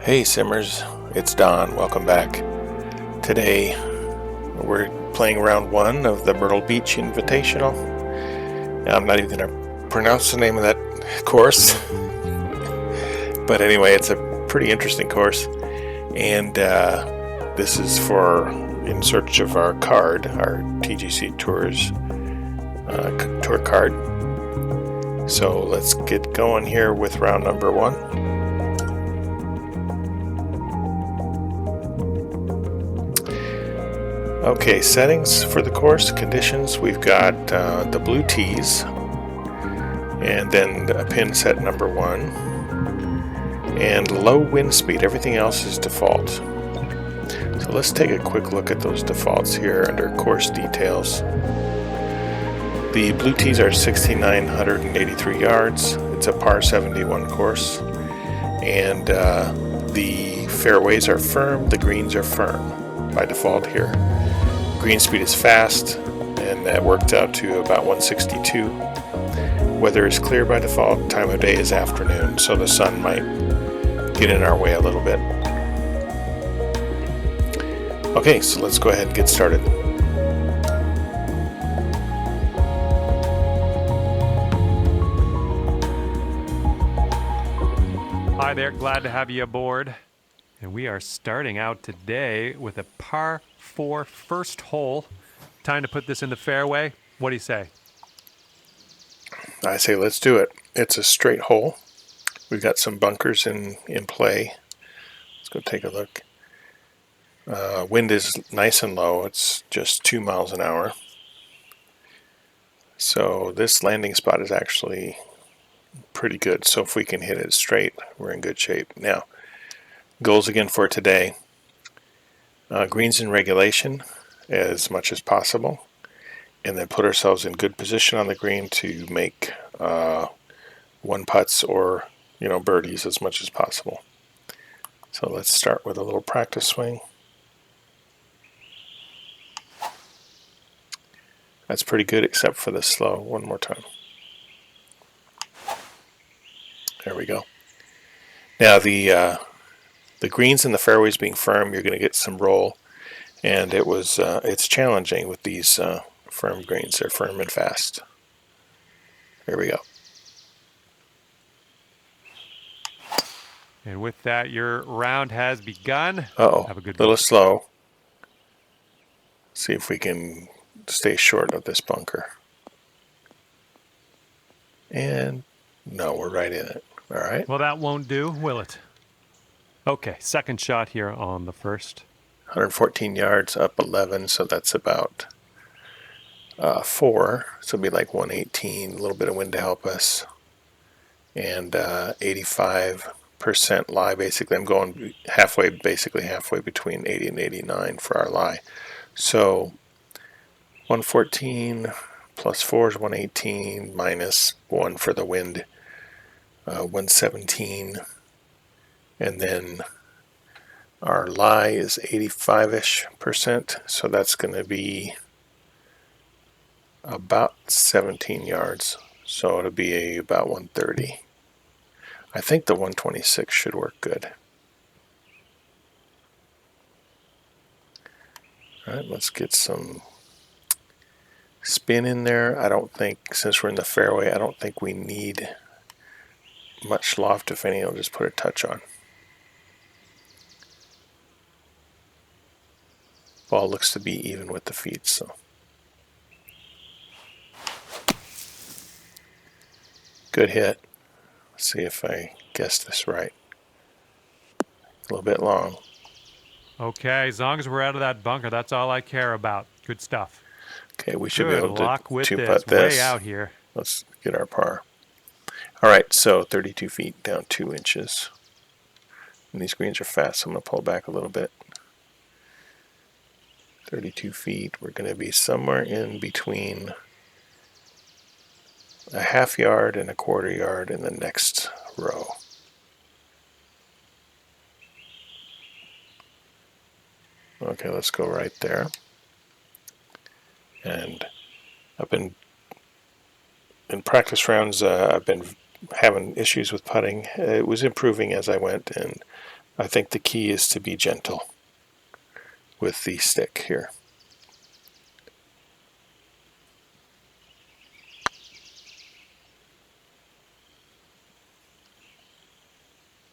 Hey Simmers, it's Don. Welcome back. Today we're playing round one of the Myrtle Beach Invitational. I'm not even going to pronounce the name of that course, but anyway, it's a pretty interesting course, and this is for in search of our card, our TGC Tours Tour Card. So let's get going here with round number one. Okay, settings for the course, conditions, we've got the blue tees, and then a pin set number one, and low wind speed. Everything else is default. So let's take a quick look at those defaults here under course details. The blue tees are 6,983 yards. It's a par 71 course, and the fairways are firm, the greens are firm by default here. Green speed is fast, and that worked out to about 162. Weather is clear by default. Time of day is afternoon, so the sun might get in our way a little bit. Okay, so let's go ahead and get started. Hi there, glad to have you aboard. And we are starting out today with a par 4 first hole. Time to put this in the fairway. What do you say? I say let's do it. It's a straight hole. We've got some bunkers in play. Let's go take a look. Wind is nice and low. It's just 2 miles an hour. So this landing spot is actually pretty good. So if we can hit it straight, we're in good shape. Now, goals again for today. Greens in regulation as much as possible, and then put ourselves in good position on the green to make one putts or birdies as much as possible. So let's start with a little practice swing. That's pretty good except for the slow. One more time. There we go. Now the greens and the fairways being firm, you're going to get some roll, and it's challenging with these firm greens. They're firm and fast. There we go. And with that, your round has begun. Have a little slow. See if we can stay short of this bunker. And no, we're right in it. All right. Well, that won't do, will it? Okay, second shot here on the first. 114 yards, up 11, so that's about 4. So it'll be like 118, a little bit of wind to help us. And 85% lie, basically. I'm going basically halfway between 80 and 89 for our lie. So 114 plus 4 is 118, minus 1 for the wind, 117. And then our lie is 85-ish%, so that's going to be about 17 yards. So it'll be about 130. I think the 126 should work good. All right, let's get some spin in there. I don't think, since we're in the fairway, I don't think we need much loft. If any, I'll just put a touch on. Ball looks to be even with the feet, so. Good hit. Let's see if I guessed this right. A little bit long. Okay, as long as we're out of that bunker, that's all I care about. Good stuff. Okay, we should be able to two-putt this. Way out here. Let's get our par. All right, so 32 feet down 2 inches. And these greens are fast, so I'm going to pull back a little bit. 32 feet. We're going to be somewhere in between a half yard and a quarter yard in the next row. Okay, let's go right there. And I've been in practice rounds, I've been having issues with putting. It was improving as I went, and I think the key is to be gentle with the stick here.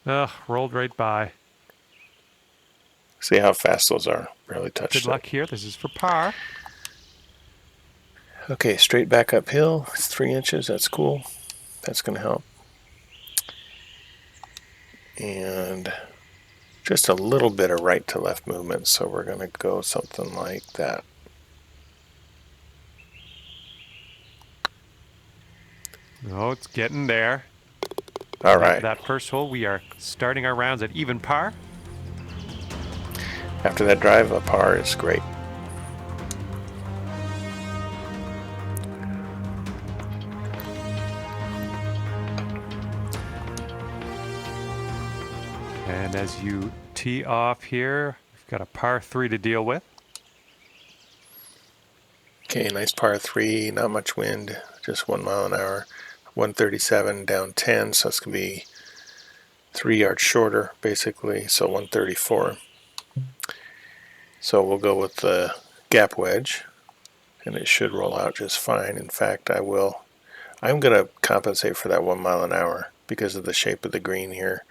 Ugh, rolled right by. See how fast those are. Barely touched Good it. luck here. This is for par. Okay, straight back uphill. It's 3 inches. That's cool. That's going to help. And just a little bit of right to left movement. So we're going to go something like that. Oh, it's getting there. All After right. that first hole, we are starting our rounds at even par. After that drive, a par is great. And as you tee off here, we've got a par 3 to deal with. Okay, nice par 3, not much wind, just 1 mile an hour. 137 down 10, so it's going to be 3 yards shorter, basically, so 134. So we'll go with the gap wedge, and it should roll out just fine. In fact, I'm going to compensate for that 1 mile an hour because of the shape of the green here.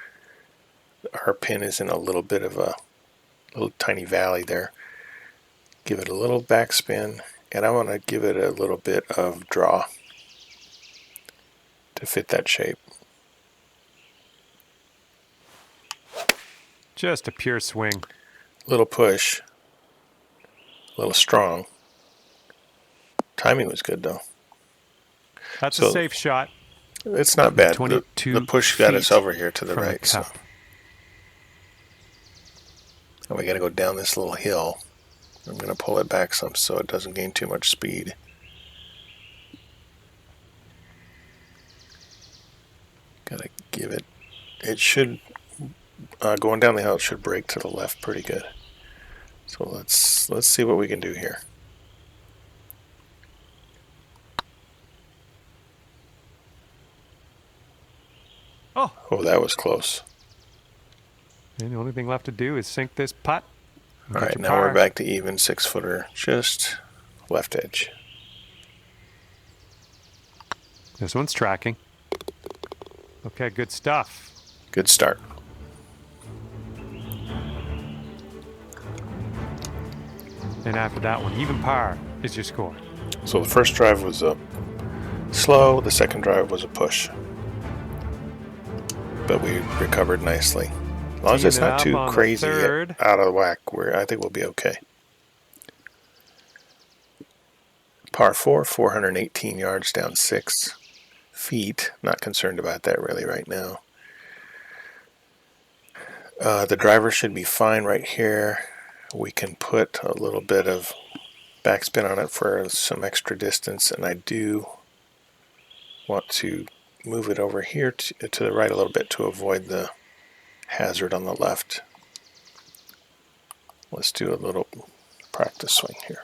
Our pin is in a little bit of a little tiny valley there. Give it a little backspin, and I want to give it a little bit of draw to fit that shape. Just a pure swing. Little push, a little strong. Timing was good though. That's So a safe shot. it's not bad. 22 The push got us feet over here to the from right. the So. cup. And we got to go down this little hill. I'm going to pull it back some so it doesn't gain too much speed. Got to give it. It should going down the hill. It should break to the left pretty good. So let's see what we can do here. Oh, that was close. And the only thing left to do is sink this putt. All right, now we're back to even 6-footer, just left edge. This one's tracking. Okay, good stuff. Good start. And after that one, even par is your score. So the first drive was a slow, the second drive was a push. But we recovered nicely. As long as it's not too crazy out of whack, I think we'll be okay. Par 4, 418 yards down 6 feet. Not concerned about that really right now. The driver should be fine right here. We can put a little bit of backspin on it for some extra distance, and I do want to move it over here to the right a little bit to avoid the hazard on the left. Let's do a little practice swing here.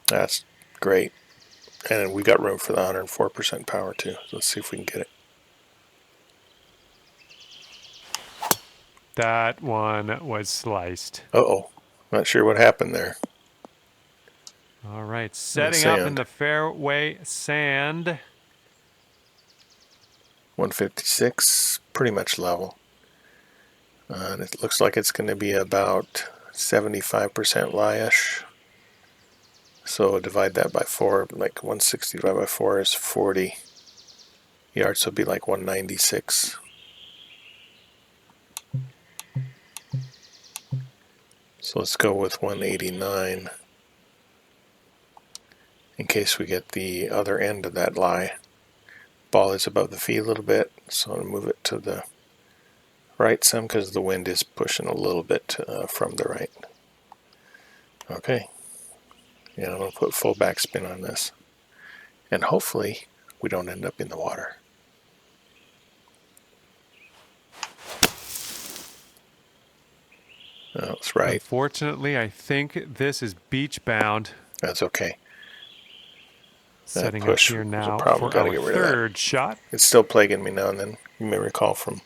That's great. And we got room for the 104% power too. So let's see if we can get it. That one was sliced. Uh-oh. Not sure what happened there. All right, setting up in the fairway sand. 156, pretty much level. And it looks like it's going to be about 75% lie-ish. So divide that by 4, like 160 divided by 4 is 40 yards, so it'd be like 196. So let's go with 189 in case we get the other end of that lie. Ball is above the feet a little bit, so I'm going to move it to the right some because the wind is pushing a little bit from the right. Okay. Yeah, I'm going to put full backspin on this. And hopefully we don't end up in the water. That's right. Unfortunately, I think this is beach bound. That's okay. Setting up push here was a now problem. for Gotta our get rid of that. third shot. It's still plaguing me now and then. You may recall from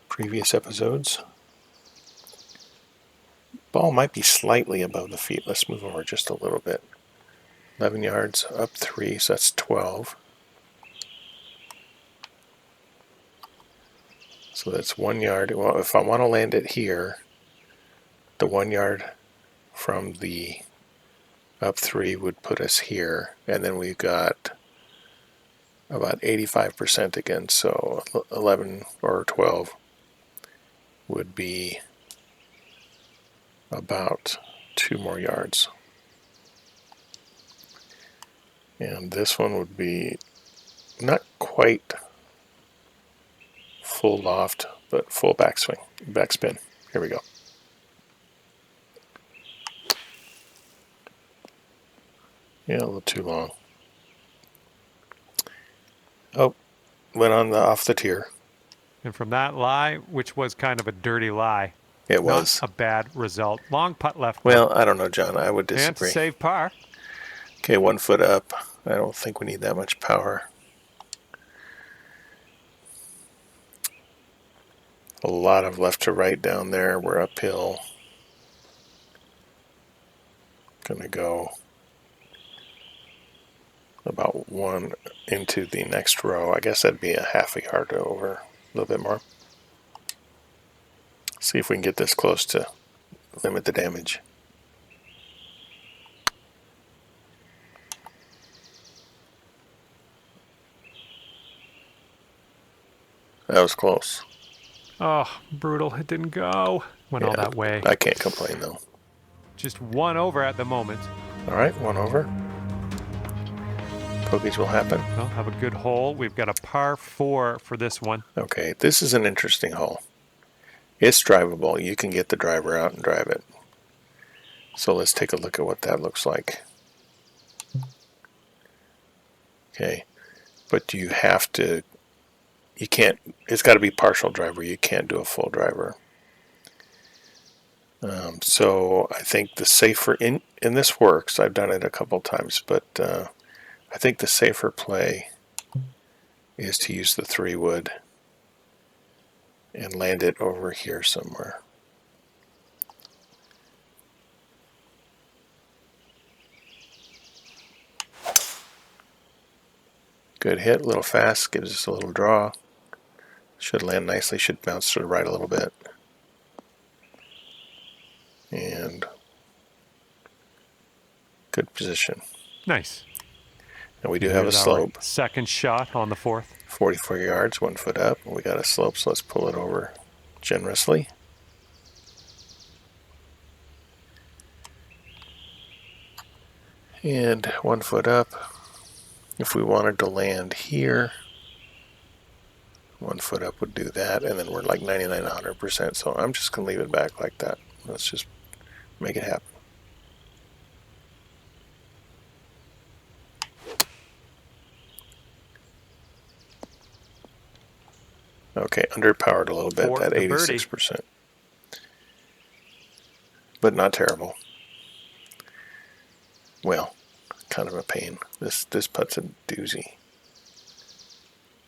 previous episodes. Ball might be slightly above the feet. Let's move over just a little bit. 11 yards, up 3, so that's 12. So that's 1 yard. Well, if I want to land it here, the 1 yard from the up 3 would put us here. And then we've got about 85% again, so 11 or 12 would be about 2 more yards. And this one would be not quite full loft, but full backspin. Here we go. Yeah, a little too long. Oh, went on off the tier. And from that lie, which was kind of a dirty lie. It was. Not a bad result. Long putt left. Well, I don't know, John. I would disagree. And to save par. Okay, 1 foot up. I don't think we need that much power. A lot of left to right down there. We're uphill. Gonna go about 1 into the next row. I guess that'd be a half a yard over, a little bit more. See if we can get this close to limit the damage. That was close. Oh, brutal. It didn't go. Went all that way. I can't complain, though. Just 1 over at the moment. All right, 1 over. Bogeys will happen. Well, have a good hole. We've got a par 4 for this one. Okay, this is an interesting hole. It's drivable. You can get the driver out and drive it. So let's take a look at what that looks like. Okay, but you have to, you can't, it's got to be partial driver. You can't do a full driver. So I think the safer, and this works, I've done it a couple times, but I think the safer play is to use the 3-wood and land it over here somewhere. Good hit, a little fast, gives us a little draw. Should land nicely, should bounce to the right a little bit. And good position. Nice. And we do have a slope. Second shot on the 4th. 44 yards, 1 foot up. We got a slope, so let's pull it over generously. And 1 foot up. If we wanted to land here, 1 foot up would do that, and then we're like 99, 100%. So I'm just going to leave it back like that. Let's just make it happen. Okay, underpowered a little bit, For that the 86%. But not terrible. Well, kind of a pain. This putt's a doozy.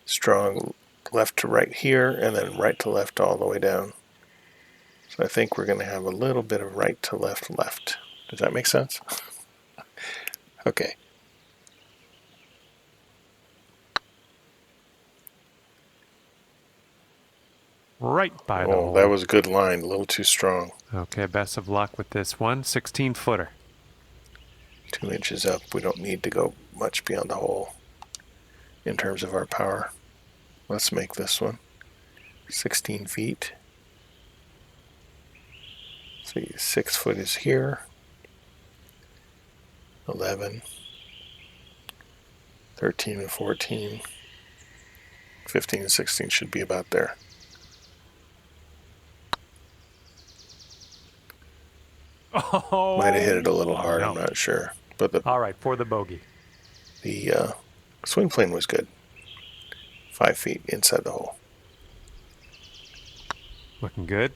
Strong left to right here, and then right to left all the way down. So I think we're going to have a little bit of right to left left. Does that make sense? Okay. Right by the hole. That was a good line, a little too strong. Okay, best of luck with this one. 16-footer. 2 inches up. We don't need to go much beyond the hole in terms of our power. Let's make this one 16 feet. So 6 foot is here. 11, 13 and 14, 15 and 16 should be about there. Oh, might have hit it a little hard, no. I'm not sure. But all right, for the bogey. The swing plane was good. 5 feet inside the hole. Looking good.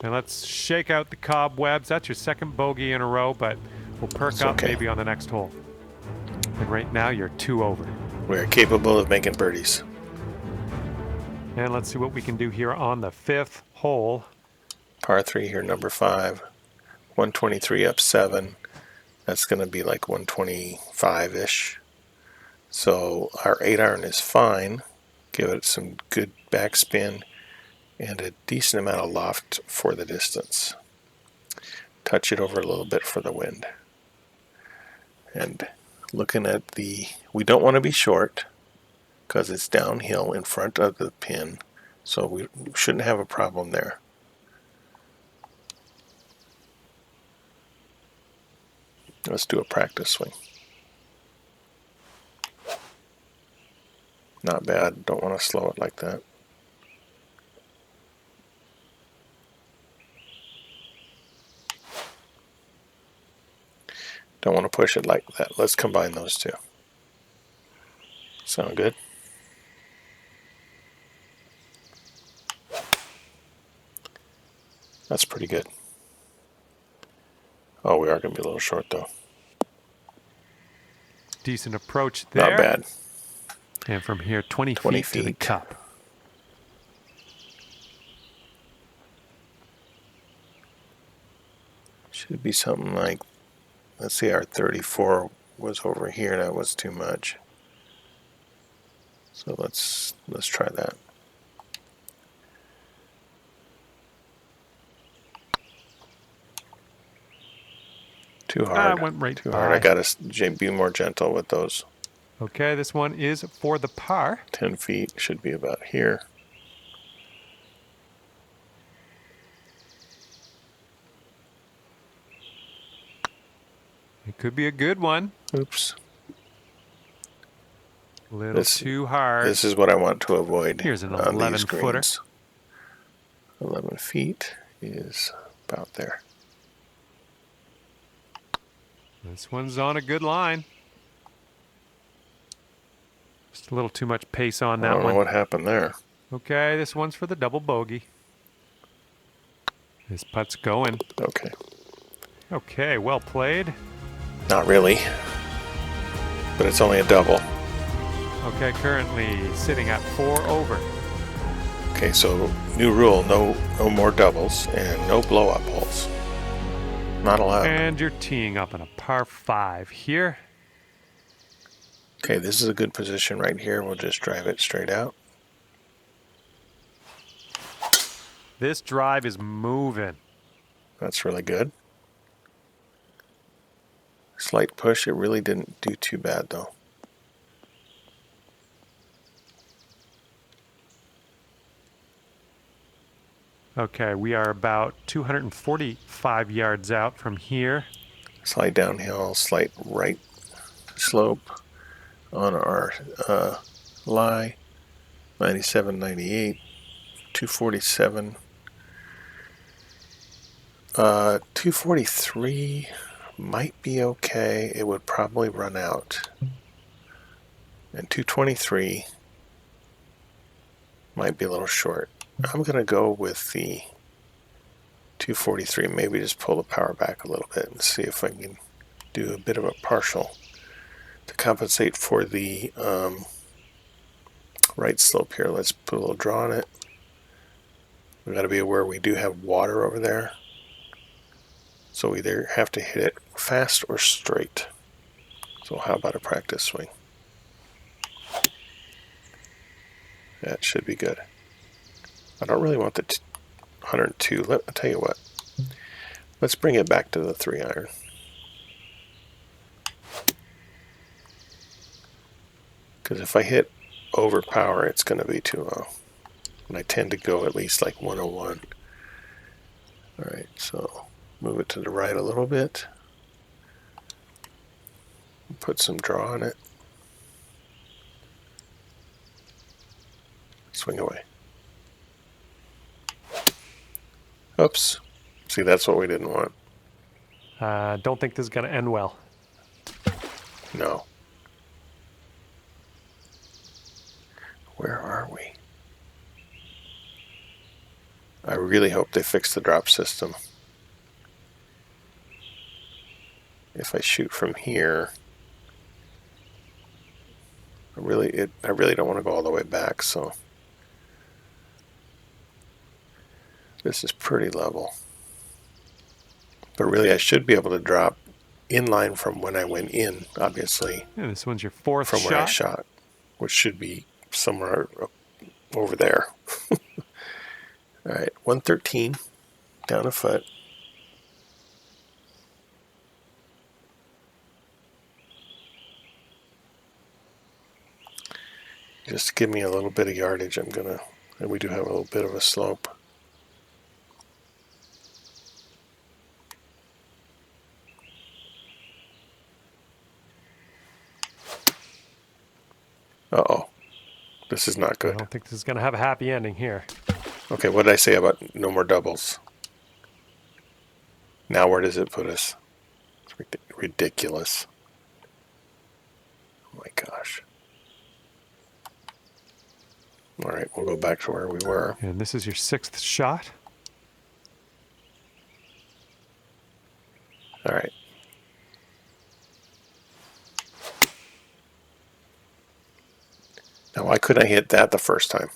And let's shake out the cobwebs. That's your second bogey in a row, but we'll perk up maybe on the next hole. And right now you're 2 over. We are capable of making birdies. And let's see what we can do here on the 5th hole. Par 3 here, number 5. 123 up 7. That's going to be like 125-ish. So our 8-iron is fine. Give it some good backspin and a decent amount of loft for the distance. Touch it over a little bit for the wind. And looking at we don't want to be short because it's downhill in front of the pin, so we shouldn't have a problem there. Let's do a practice swing. Not bad. Don't want to slow it like that. Don't want to push it like that. Let's combine those two. Sound good? That's pretty good. Oh, we are going to be a little short though. Decent approach there. Not bad. And from here, 20 feet to the cup. Should be something like, let's see, our 34 was over here. That was too much. So let's try that. Too hard. Went right Too by. hard. I gotta be more gentle with those. Okay, this one is for the par. 10 feet should be about here. It could be a good one. Oops. A little too hard. This is what I want to avoid. Here's an on 11 these footer. greens. 11 feet is about there. This one's on a good line. Just a little too much pace on that I don't one. know what happened there. Okay, this one's for the double bogey. This putt's going. Okay. Okay, well played. Not really. But it's only a double. Okay, currently sitting at 4 over. Okay, so new rule, no more doubles and no blow-up holes. Not allowed. And you're teeing up on a par 5 here. Okay, this is a good position right here. We'll just drive it straight out. This drive is moving. That's really good. Slight push. It really didn't do too bad though. Okay, we are about 245 yards out from here. Slight downhill, slight right slope on our lie. 97, 98, 247. 243 might be okay. It would probably run out. And 223 might be a little short. I'm going to go with the 243. Maybe just pull the power back a little bit and see if I can do a bit of a partial to compensate for the right slope here. Let's put a little draw on it. We've got to be aware we do have water over there. So we either have to hit it fast or straight. So how about a practice swing? That should be good. I don't really want the 102. I'll tell you what. Let's bring it back to the 3-iron. Because if I hit overpower, it's going to be too low. And I tend to go at least like 101. Alright, so move it to the right a little bit. Put some draw on it. Swing away. Oops. See, that's what we didn't want. Don't think this is going to end well. No. Where are we? I really hope they fix the drop system. If I shoot from here, I really don't want to go all the way back, so this is pretty level. But really, I should be able to drop in line from when I went in, obviously. Yeah, this one's your fourth from shot. where I shot, which should be somewhere over there. All right, 113, down a foot. Just to give me a little bit of yardage, and we do have a little bit of a slope. Uh-oh. This is not good. I don't think this is going to have a happy ending here. Okay, what did I say about no more doubles? Now where does it put us? It's ridiculous. Oh my gosh. All right, we'll go back to where we were. And this is your sixth shot. All right. Now, why couldn't I hit that the first time?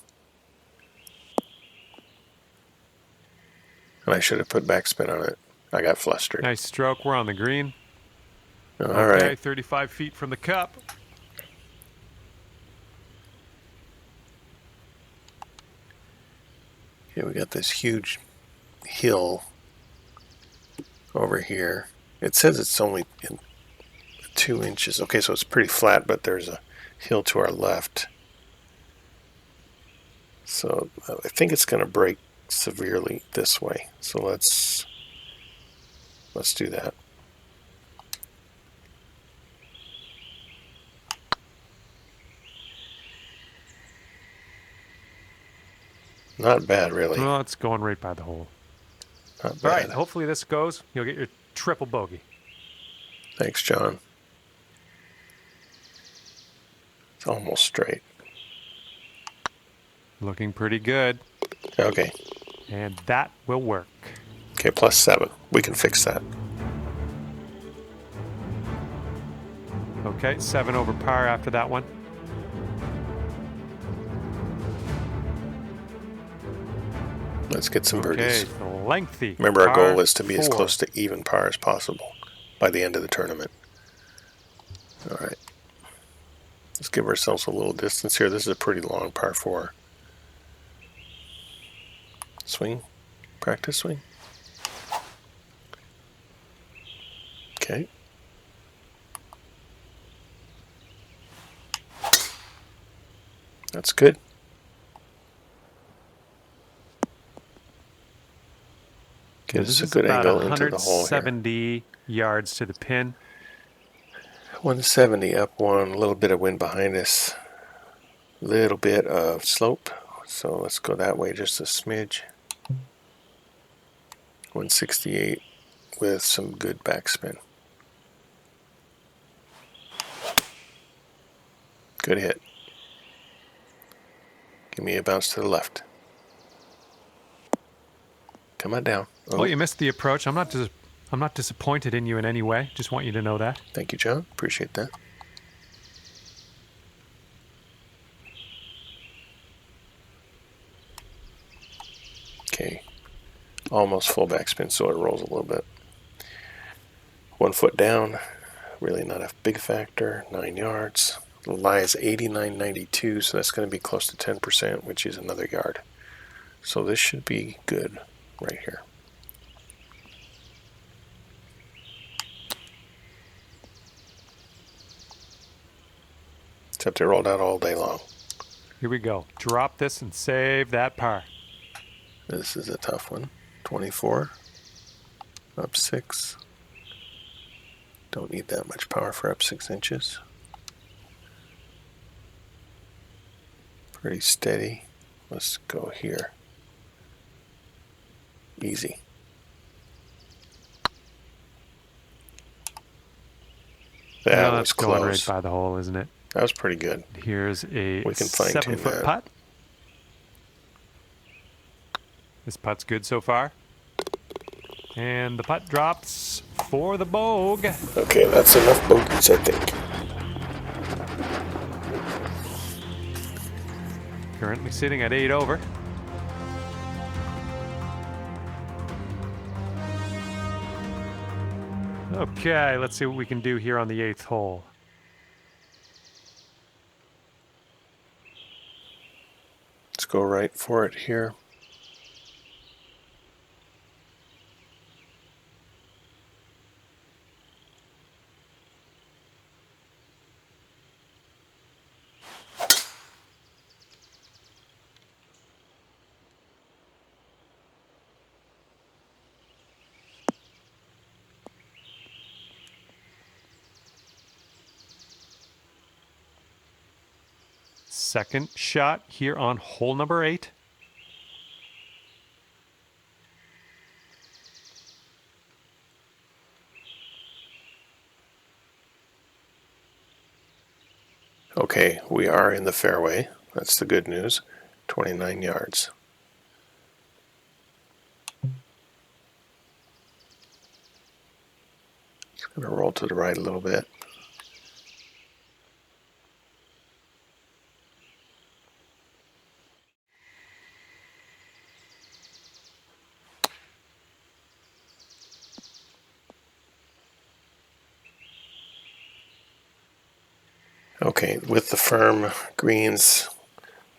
And I should have put backspin on it. I got flustered. Nice stroke. We're on the green. All Okay, right. 35 feet from the cup. Okay, we got this huge hill over here. It says it's only in 2 inches. Okay, so it's pretty flat, but there's a hill to our left. So I think it's going to break severely this way. So let's do that. Not bad, really. Well, it's going right by the hole. Not All bad. right, hopefully this goes. You'll get your triple bogey. Thanks, John. It's almost straight. Looking pretty good. Okay. And that will work. Okay, +7. We can fix that. Okay, 7 over par after that one. Let's get some birdies. Okay, lengthy. Remember, our par goal is to be as 4. close to even par as possible by the end of the tournament. All right. Let's give ourselves a little distance here. This is a pretty long par 4. Swing. Practice swing. Okay. That's good. Gives us a good angle into the hole here. 170 yards to the pin. 170 up one, a little bit of wind behind us, a little bit of slope, so let's go that way just a smidge. 168 with some good backspin. Good hit. Give me a bounce to the left. Come on down. Oh, you missed the approach. I'm not disappointed in you in any way. Just want you to know that. Thank you, John. Appreciate that. Okay. Almost full backspin, so it rolls a little bit. 1 foot down. Really not a big factor. 9 yards. The lie is 89.92, so that's going to be close to 10%, which is another yard. So this should be good right here. Except it rolled out all day long. Here we go. Drop this and save that par. This is a tough one. 24. Up 6. Don't need that much power for up 6 inches. Pretty steady. Let's go here. Easy. That was That's going right close. by the hole, isn't it? That was pretty good. Here's a We can fine-tune 7-foot that. putt. This putt's good so far. And the putt drops for the bogue. Okay, that's enough bogeys, I think. currently sitting at 8 over. Okay, let's see what we can do here on the 8th hole. Let's go right for it here. Second shot here on hole number 8. Okay, we are in the fairway. That's the good news. 29 yards. Just going to roll to the right a little bit. Okay, with the firm greens,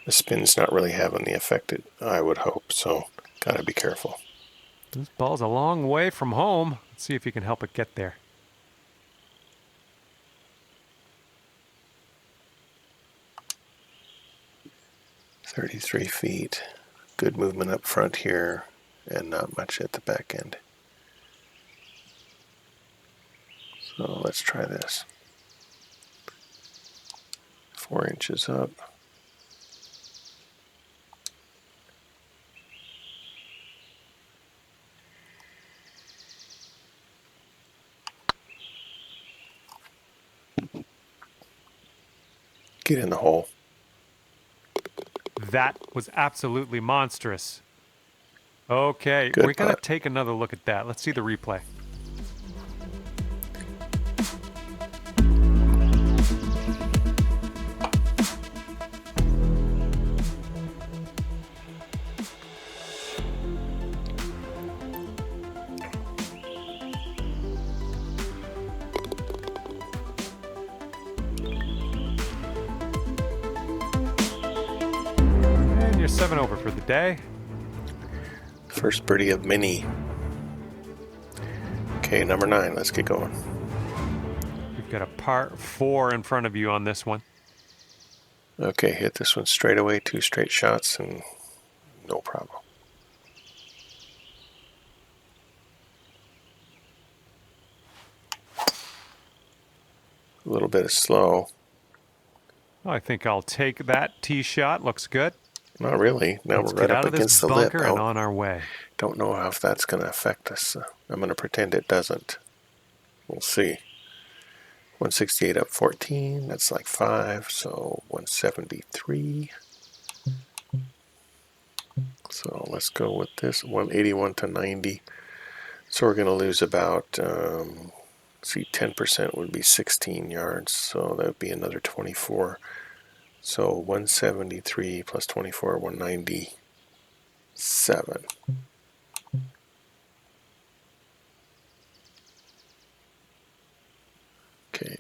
the spin's not really having the effect I would hope, so gotta be careful. This ball's a long way from home. Let's see if you can help it get there. "33 feet. Good movement up front here, and not much at the back end. So let's try this. 4 inches up. Get in the hole. That was absolutely monstrous. Okay, Good we're going to putt. take another look at that. Let's see the replay. And you're 7 over for the day. First birdie of many. Okay, number 9. Let's get going. We've got a par 4 in front of you on this one. Okay, hit this one straight away. 2 straight shots, and no problem. A little bit of slow. I think I'll take that tee shot. Looks good. Not really. Now Let's we're right get up out of against this the lip. bunker and on our way. Don't know how if that's going to affect us. I'm going to pretend it doesn't. We'll see. 168 up 14. That's like 5. So 173. So let's go with this. 181 to 90. So we're going to lose about, 10% would be 16 yards. So that would be another 24. So 173 plus 24, 197. Okay.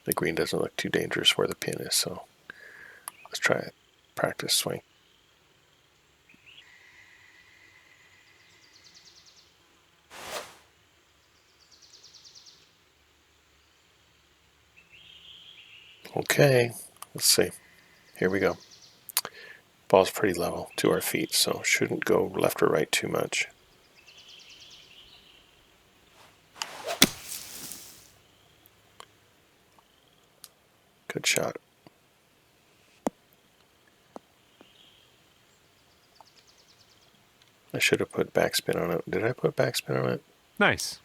The green doesn't look too dangerous where the pin is, so let's try it. Practice swing. Okay, let's see. Here we go. Ball's pretty level to our feet, so shouldn't go left or right too much. Good shot. I should have put backspin on it. Did I put backspin on it? Nice.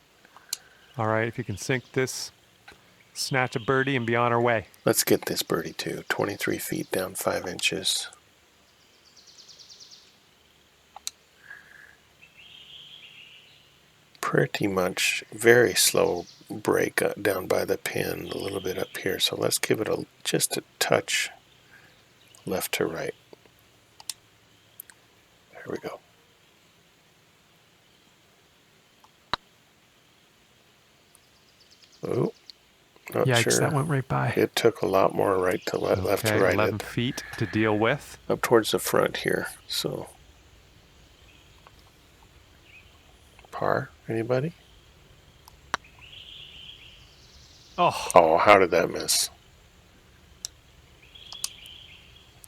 All right, if you can sink this, snatch a birdie and be on our way. Let's get this birdie too. 23 feet down 5 inches. pretty much very slow break down by the pin, a little bit up here. So let's give it just a touch left to right. There we go. Oh, not Yikes, sure. that went right by. It took a lot more left to right. 11 feet to deal with. Up towards the front here. So, par, anybody? Oh, how did that miss?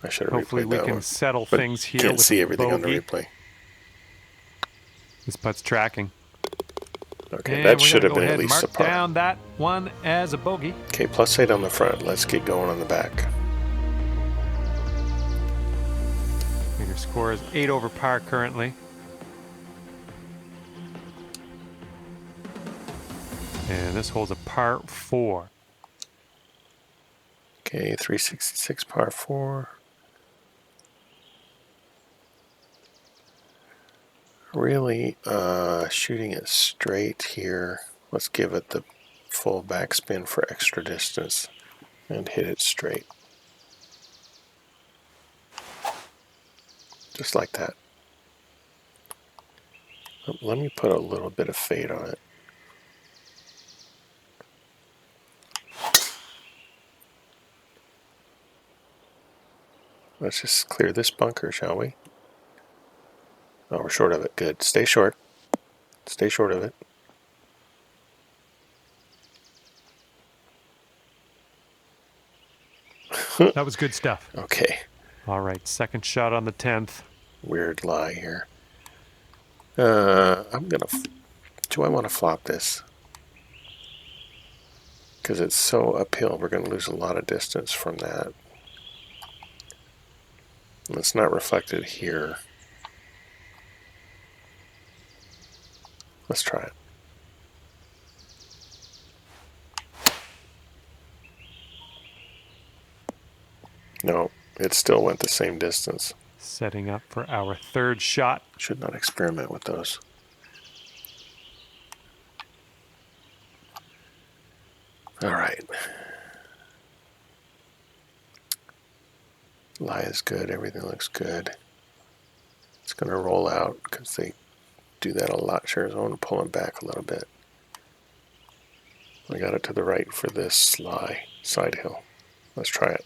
I should have Hopefully replayed we that can one. settle But things here can't with see a everything on the bogey. replay. This putt's tracking. Okay, And that we're should gonna have been go at ahead and least a mark par. down that one as a bogey. Okay, +8 on the front. Let's get going on the back. Your score is 8 over par currently. And this hole's a par 4. Okay, 366 par 4. Really shooting it straight here. Let's give it the full backspin for extra distance and hit it straight. Just like that. Let me put a little bit of fade on it. Let's just clear this bunker, shall we? Oh, we're short of it. Good. Stay short. Stay short of it. That was good stuff. Okay. All right, second shot on the 10th. Weird lie here. Do I want to flop this? Because it's so uphill, we're going to lose a lot of distance from that. And it's not reflected here. Let's try it. No, it still went the same distance. Setting up for our third shot. Should not experiment with those. All right. Lie is good. Everything looks good. It's going to roll out because they do that a lot. Sure, so I want to pull them back a little bit. I got it to the right for this lie side hill. Let's try it.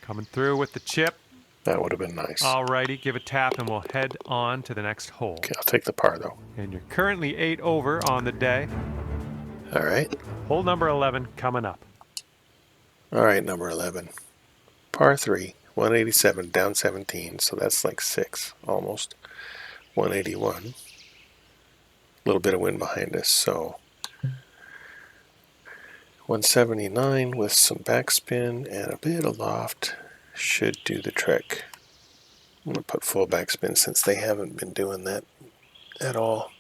Coming through with the chip. That would have been nice. Alrighty, give a tap and we'll head on to the next hole. Okay, I'll take the par though. And you're currently 8 over on the day. All right. Hole number 11 coming up. All right, number 11. Par 3, 187, down 17, so that's like 6, almost. 181. A little bit of wind behind us, so 179 with some backspin and a bit of loft should do the trick. I'm going to put full backspin since they haven't been doing that at all.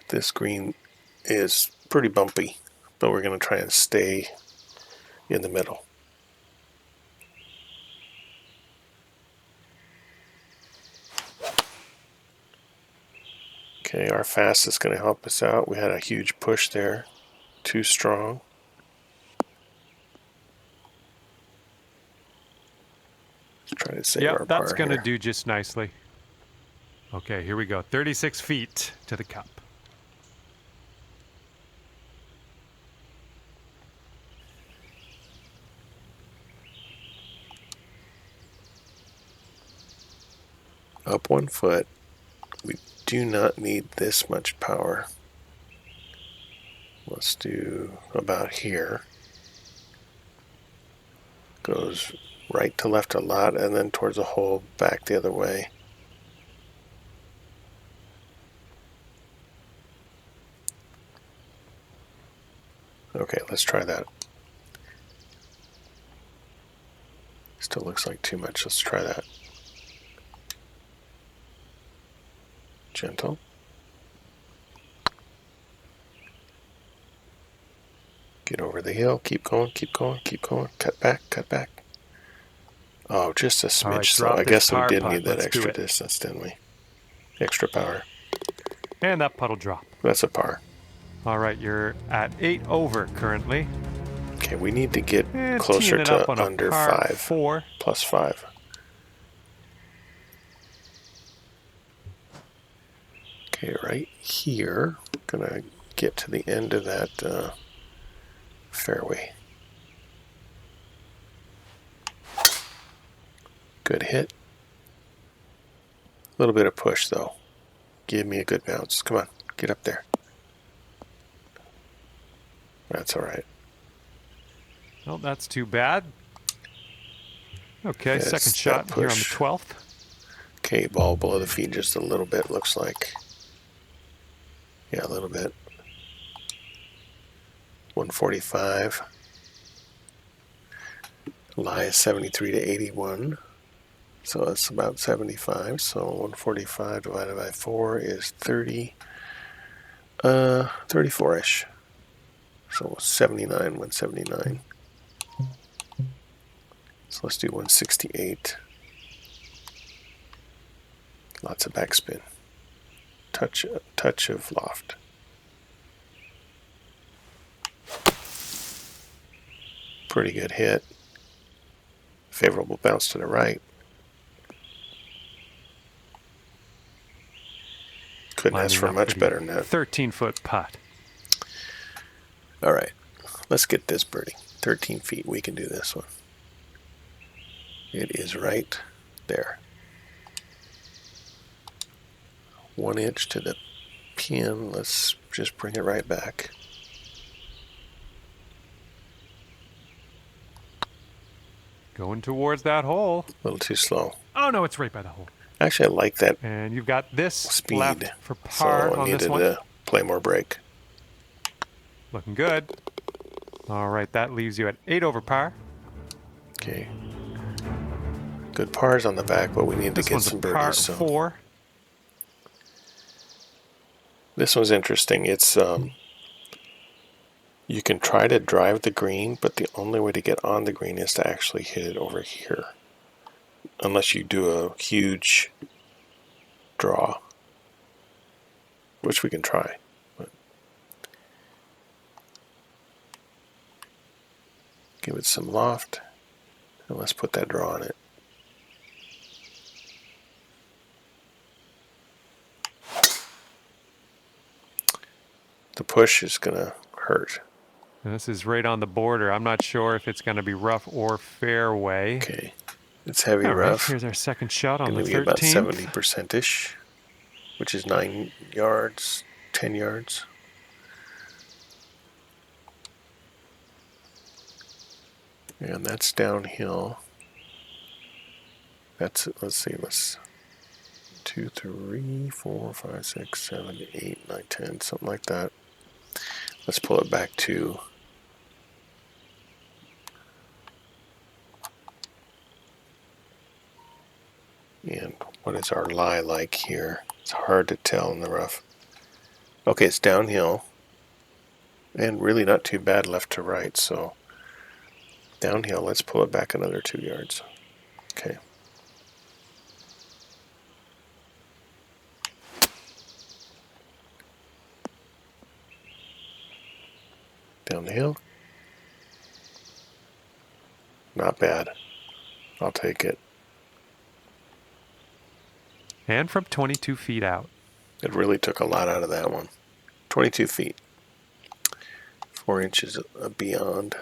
This green is pretty bumpy, but we're going to try and stay in the middle. Okay, our fast is going to help us out. We had a huge push there, too strong. Let's try to save our par. Yep, that's going to here. do just nicely. Okay, here we go. 36 feet to the cup. Up 1 foot. We do not need this much power. Let's do about here. Goes right to left a lot and then towards the hole, back the other way. Okay, let's try that. Still looks like too much. Let's try that. Gentle. Get over the hill. Keep going, keep going, keep going. Cut back, cut back. Oh, just a All right, smidge slow. drop I this guess we par did putt. need that Let's do extra it. distance, didn't we? Extra power. And that putt will drop. That's a par. All right, you're at 8 over currently. Okay, we need to get And closer teeing it up to on a under par 5. 4. Plus 5. Okay, right here. Gonna get to the end of that fairway. Good hit. A little bit of push though. Give me a good bounce. Come on, get up there. That's all right. Well, that's too bad. Okay, Yes, second shot that here on the push. 12th. Okay, ball below the feet just a little bit, looks like. Yeah, a little bit. 145. Lie is 73 to 81. So that's about 75. So 145 divided by 4 is 30. 34-ish. So 79, 179. So let's do 168. Lots of backspin. Touch of loft. Pretty good hit. Favorable bounce to the right. Couldn't ask for much better than that. 13-foot putt. All right, let's get this birdie. 13 feet. We can do this one. It is right there. 1 inch to the pin. Let's just bring it right back. Going towards that hole. A little too slow. Oh, no, it's right by the hole. Actually, I like that And you've got this speed. left for par So I on this needed one. to play more break. Looking good. All right, that leaves you at 8 over par. Okay. Good pars on the back, but we need This to get one's some a par birdies. So 4. this one's interesting. It's you can try to drive the green, but the only way to get on the green is to actually hit it over here. Unless you do a huge draw, which we can try. But give it some loft, and let's put that draw on it. The push is going to hurt. And this is right on the border. I'm not sure if it's going to be rough or fairway. Okay, it's heavy All right, rough. here's our second shot on the Going to be about 13th. 70%ish, which is 9 yards, 10 yards. And that's downhill. That's, let's see, let's 2, 3, 4, 5, 6, 7, 8, 9, 10, something like that. Let's pull it back to and what is our lie like here? It's hard to tell in the rough. Okay, it's downhill and really not too bad left to right, so downhill, let's pull it back another 2 yards. Okay. Down the hill. Not bad. I'll take it. And from 22 feet out. It really took a lot out of that one. 22 feet. 4 inches beyond.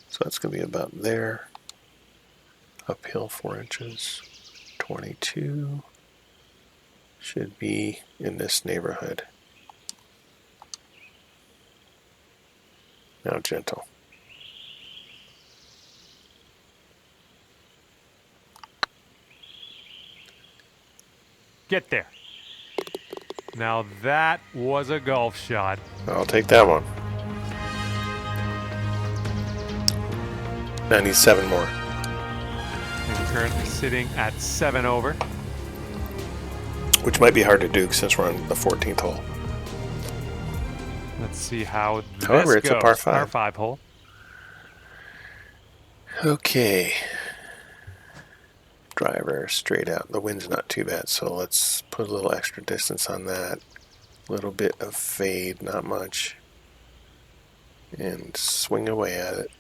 So that's going to be about there. Uphill 4 inches. 22. Should be in this neighborhood. Now gentle. Get there. Now that was a golf shot. I'll take that one. I need 7 more. And currently sitting at 7 over. Which might be hard to do since we're on the 14th hole. Let's see how However, this it's a goes. par Par 5. 5 hole. Okay. Driver straight out. The wind's not too bad, so let's put a little extra distance on that. A little bit of fade, not much. And swing away at it.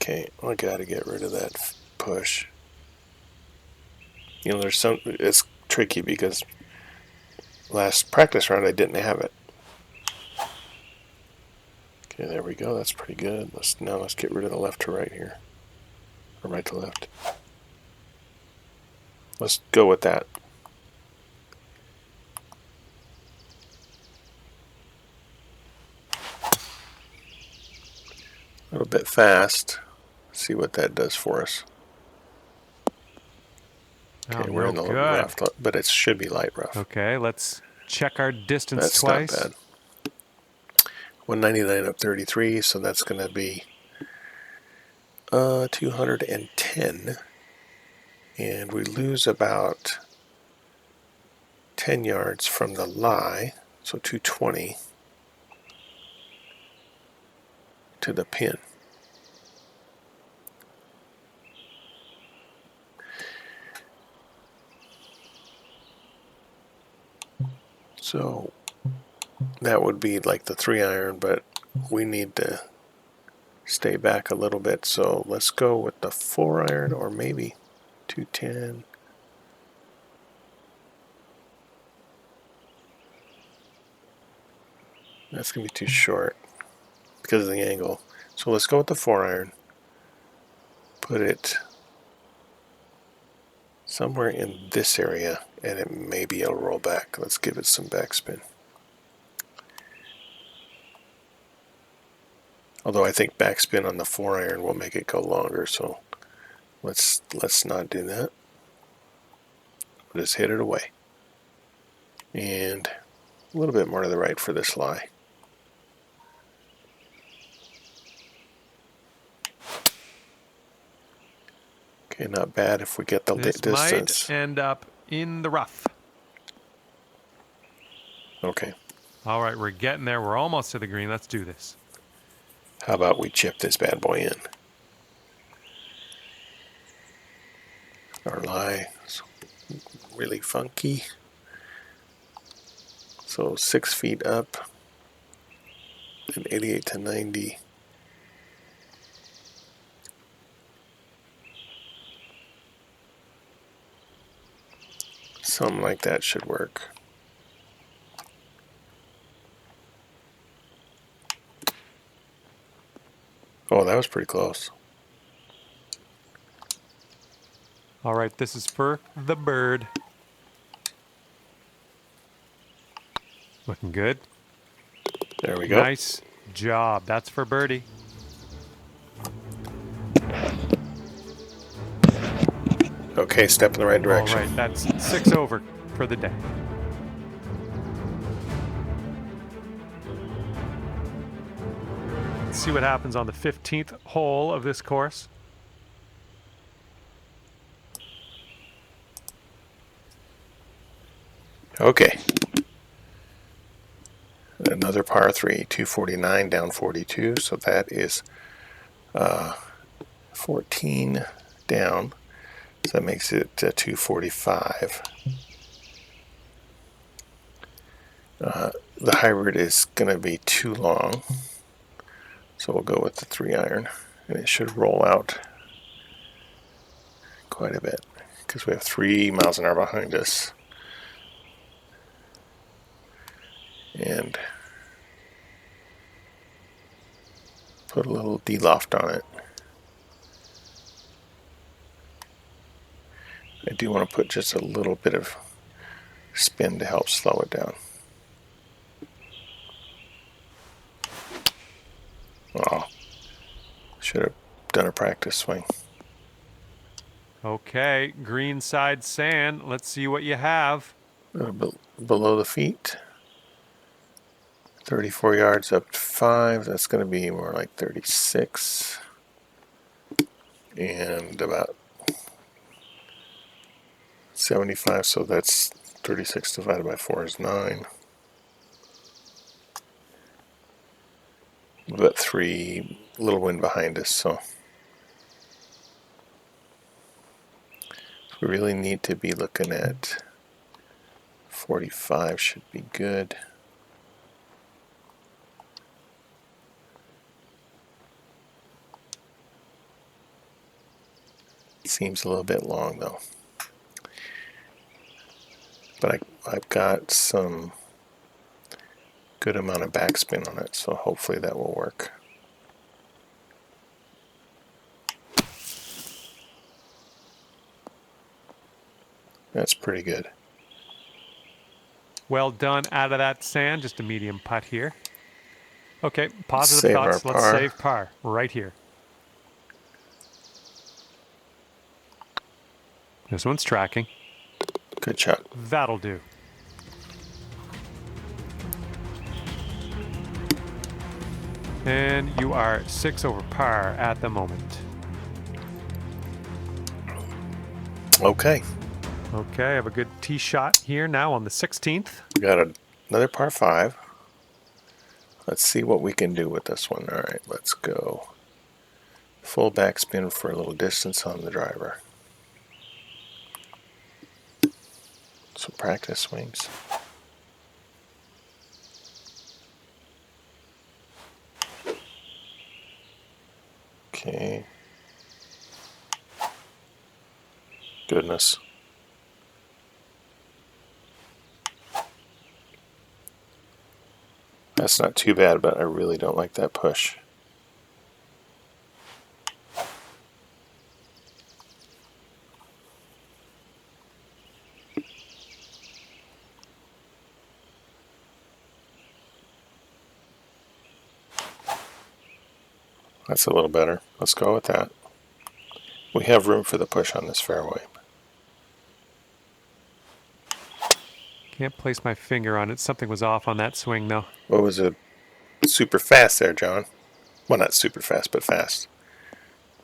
Okay, I gotta get rid of that push. You know, it's tricky because last practice round I didn't have it. Okay, there we go. That's pretty good. Now let's get rid of the left to right here. Or right to left. Let's go with that. A little bit fast. See what that does for us. Okay, we're in the rough, but it should be light rough. Okay, let's check our distance That's twice. not bad. 199 up 33, so that's going to be 210. And we lose about 10 yards from the lie, so 220 to the pin. So that would be like the 3-iron, but we need to stay back a little bit. So let's go with the 4-iron or maybe 210. That's going to be too short because of the angle. So let's go with the 4-iron. Put it somewhere in this area, and it maybe it'll roll back. Let's give it some backspin. Although I think backspin on the 4-iron will make it go longer, so let's not do that. We'll just hit it away. And a little bit more to the right for this lie. Okay, not bad if we get the distance. This might end up in the rough. Okay. All right, we're getting there. We're almost to the green. Let's do this. How about we chip this bad boy in? Our lie is really funky. So 6 feet up and 88 to 90. Something like that should work. Oh, that was pretty close. All right, this is for the bird. Looking good. There we go. Nice job. That's for birdie. Okay, step in the right direction. All right, that's 6 over for the day. Let's see what happens on the 15th hole of this course. Okay. Another par 3, 249 down 42, so that is 14 down. So that makes it 245. The hybrid is going to be too long, so we'll go with the 3-iron, and it should roll out quite a bit because we have 3 miles an hour behind us. And put a little D-loft on it. I do want to put just a little bit of spin to help slow it down. Oh, should have done a practice swing. Okay, green side sand. Let's see what you have. A little bit below the feet. 34 yards up to 5. That's going to be more like 36. And about 75, so that's 36 divided by 4 is 9. But 3, little wind behind us, so we really need to be looking at 45 should be good. Seems a little bit long though. But I've got some good amount of backspin on it, so hopefully that will work. That's pretty good. Well done out of that sand. Just a medium putt here. Okay, positive Save thoughts. our Let's par. save par right here. This one's tracking. Good shot. That'll do. And you are 6 over par at the moment. Okay. Okay, I have a good tee shot here now on the 16th. We got another par 5. Let's see what we can do with this one. All right, let's go. Full backspin for a little distance on the driver. Some practice swings. Okay. Goodness. That's not too bad, but I really don't like that push. That's a little better. Let's go with that. We have room for the push on this fairway. Can't place my finger on it. Something was off on that swing, though. What was it? Super fast there, John. Well, not super fast, but fast.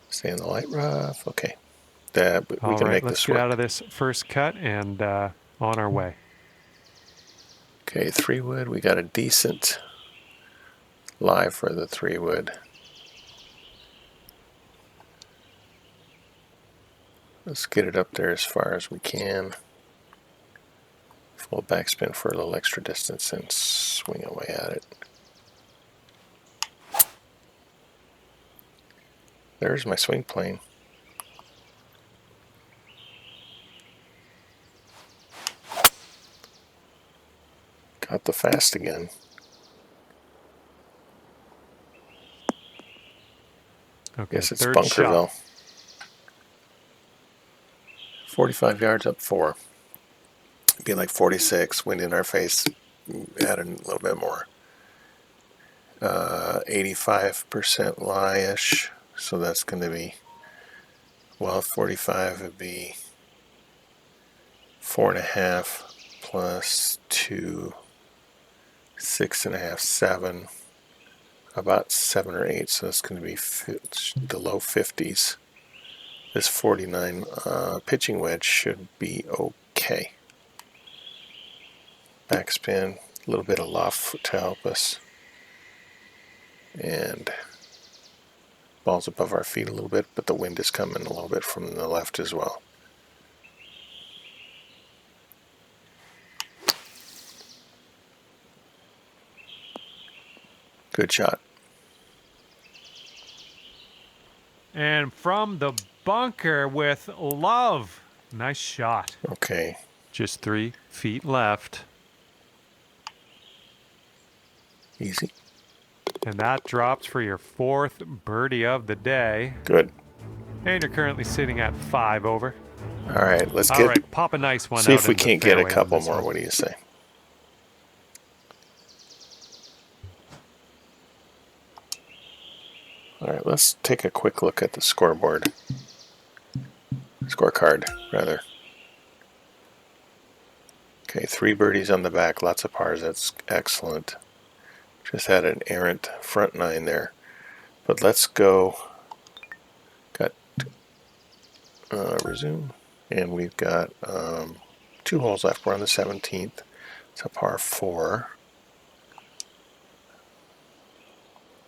Stay in the light rough. Okay. We All can right, make let's this get work. out of this first cut and on our way. Okay, 3-wood. We got a decent lie for the 3-wood. Let's get it up there as far as we can. Full backspin for a little extra distance and swing away at it. There's my swing plane. Got the fast again. Okay, Guess it's third Bunkerville. shot. 45 yards up 4. Be like 46. Wind in our face. Add a little bit more. 85% lie-ish. So that's going to be, well, 45 would be 4.5 plus 2, 6.5, 7. About 7 or 8. So that's going to be the low 50s. This 49 pitching wedge should be okay. Backspin, a little bit of loft to help us. And ball's above our feet a little bit, but the wind is coming a little bit from the left as well. Good shot. And from the bunker with love. Nice shot. Okay. Just 3 feet left. Easy. And that drops for your 4th birdie of the day. Good. And you're currently sitting at 5 over. All right, let's All right, pop a nice one see out if we into the can't get a fairway on couple this more. one. What do you say? All right, let's take a quick look at the scoreboard. Scorecard, rather. Okay, 3 birdies on the back, lots of pars. That's excellent. Just had an errant front 9 there. But let's go. Got resume. And we've got 2 holes left. We're on the 17th. It's a par 4.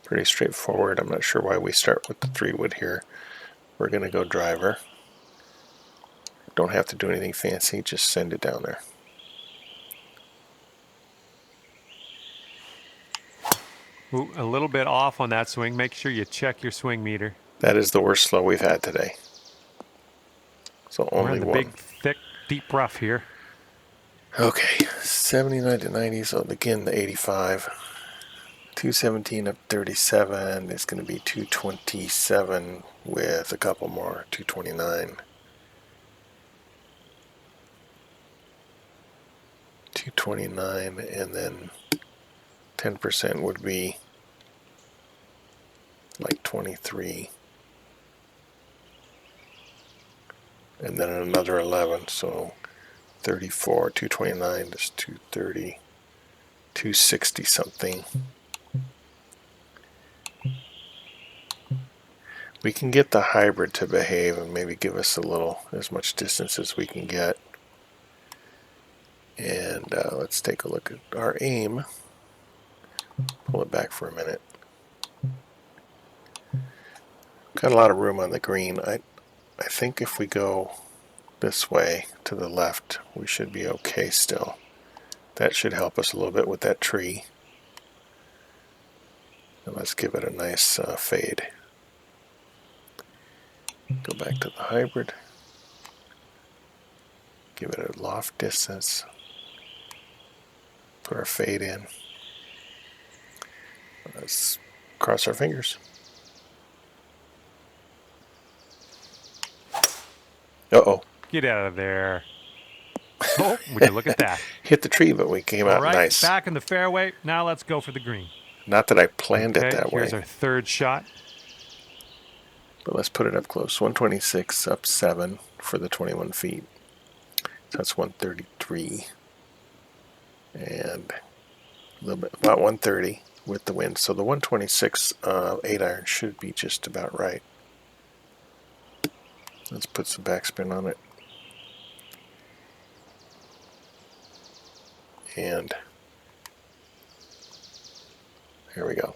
Pretty straightforward. I'm not sure why we start with the 3-wood here. We're going to go driver. Don't have to do anything fancy, just send it down there. Ooh, a little bit off on that swing. Make sure you check your swing meter. That is the worst slow we've had today. So We're only in the one. big, thick, deep rough here. Okay, 79 to 90, so again the 85. 217 up 37 is going to be 227 with a couple more, 229. 229, and then 10% would be like 23. And then another 11, so 34, 229 is 230, 260 something. We can get the hybrid to behave and maybe give us a little, as much distance as we can get. And let's take a look at our aim. Pull it back for a minute. Got a lot of room on the green. I think if we go this way to the left, we should be okay still. That should help us a little bit with that tree. And let's give it a nice fade. Go back to the hybrid. Give it a loft distance. Put our fade in. Let's cross our fingers. Uh-oh. Get out of there. Oh, would you look at that? Hit the tree, but we came All out right, nice. back in the fairway. Now let's go for the green. Not that I planned it that Here's way. our third shot. But let's put it up close. 126 up 7 for the 21 feet. So that's 133. And a little bit, about 130 with the wind. So the 126 8-iron should be just about right. Let's put some backspin on it. And here we go.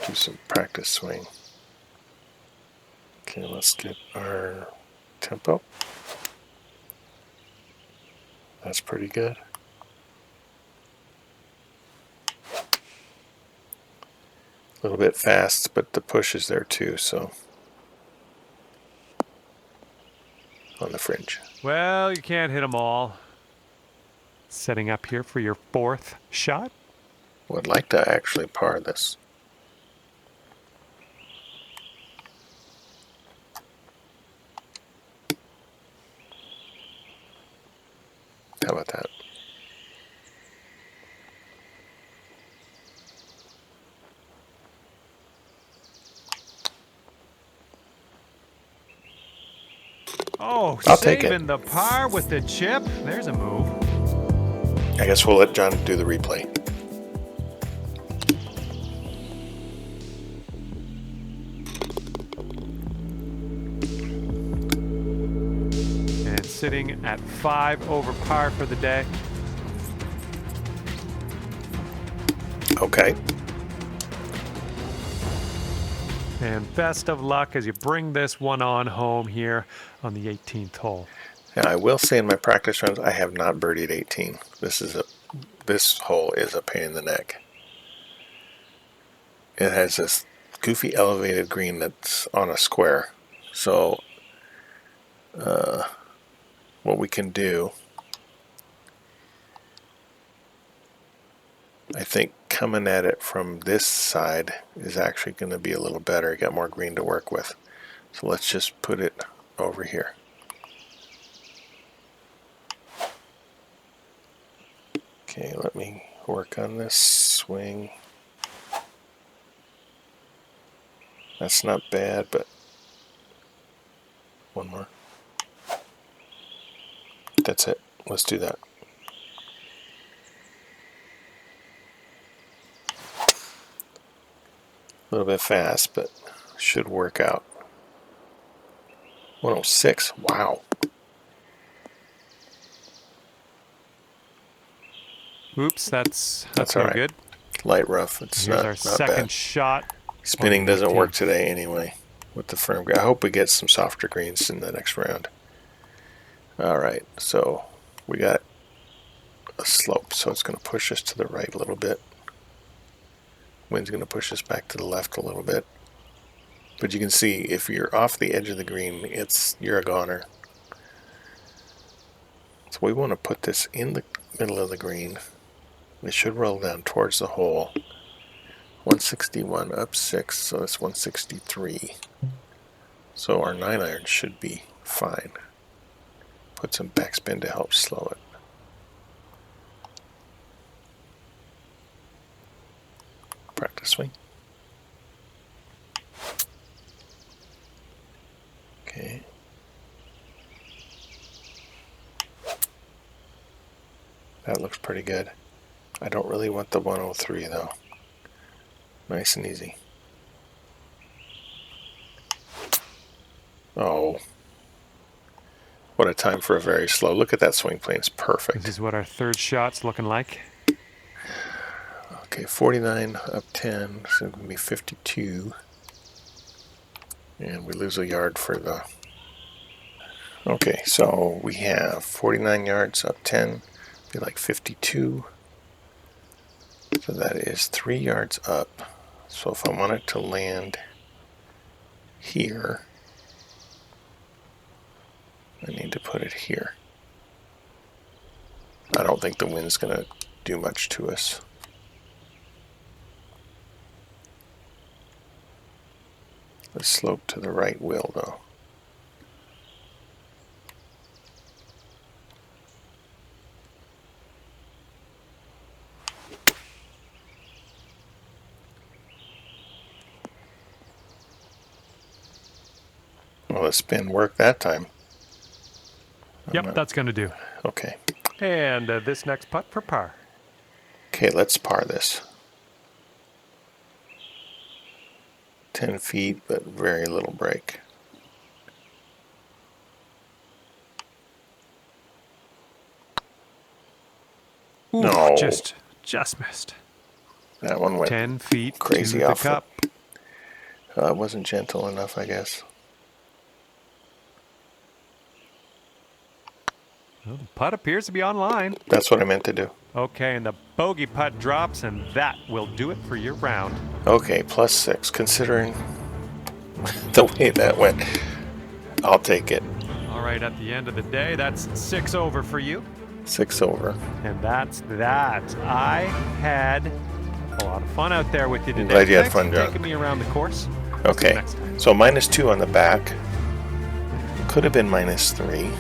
Do some practice swing. Okay, let's get our tempo. That's pretty good. A little bit fast, but the push is there too, so on the fringe. Well, you can't hit them all. Setting up here for your fourth shot. Would like to actually par this. How about that? Oh, I'll take it. saving the par with the chip. There's a move. I guess we'll let John do the replay. And sitting at 5 over par for the day. Okay. And best of luck as you bring this one on home here on the 18th hole. Now I will say in my practice runs I have not birdied 18. This hole is a pain in the neck. It has this goofy elevated green that's on a square. So what we can do, I think coming at it from this side is actually going to be a little better. I got more green to work with. So let's just put it over here. Okay, let me work on this swing. That's not bad, but one more. That's it. Let's do that. A little bit fast, but should work out. 106. Wow. Oops, that's That's no all right. good. Light rough. It's Here's not, our not second bad. shot. Spinning on the doesn't work 18th. today anyway with the firm. I hope we get some softer greens in the next round. All right, so we got a slope, so it's going to push us to the right a little bit. Wind's going to push us back to the left a little bit. But you can see if you're off the edge of the green, you're a goner. So we want to put this in the middle of the green. It should roll down towards the hole. 161 up 6, so that's 163. So our 9-iron should be fine. Put some backspin to help slow it. Practice swing. Okay. That looks pretty good. I don't really want the 103 though. Nice and easy. Oh. What a time for a very slow. Look at that swing plane. It's perfect. This is what our third shot's looking like. Okay, 49 up 10. So it's going to be 52. And we lose a yard for the... Okay, so we have 49 yards up 10. Be like 52. So that is 3 yards up. So if I want it to land here, I need to put it here. I don't think the wind's going to do much to us. The slope to the right will, though. Well, the spin worked that time. Yep, that's going to do. Okay. And this next putt for par. Okay, let's par this. 10 feet, but very little break. Ooh, No. Just missed. That one went 10 feet crazy to the off the- cup. It wasn't gentle enough, I guess. Well, the putt appears to be online. That's what I meant to do. Okay, and the bogey putt drops, and that will do it for your round. Okay, +6. Considering the way that went, I'll take it. All right, at the end of the day, that's 6 over for you. 6 over. And that's that. I had a lot of fun out there with you today. Glad you had Thanks fun, for John. taking me around the course. Okay, Next time. so -2 on the back. Could have been -3.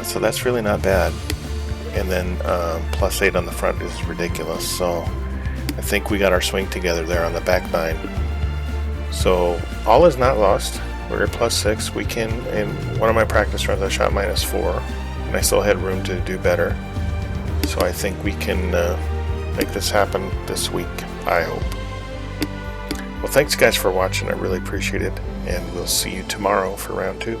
So that's really not bad. And then +8 on the front is ridiculous. So I think we got our swing together there on the back 9. So all is not lost. We're at +6. We can, in one of my practice runs I shot -4. And I still had room to do better. So I think we can make this happen this week, I hope. Well, thanks guys for watching. I really appreciate it. And we'll see you tomorrow for round 2.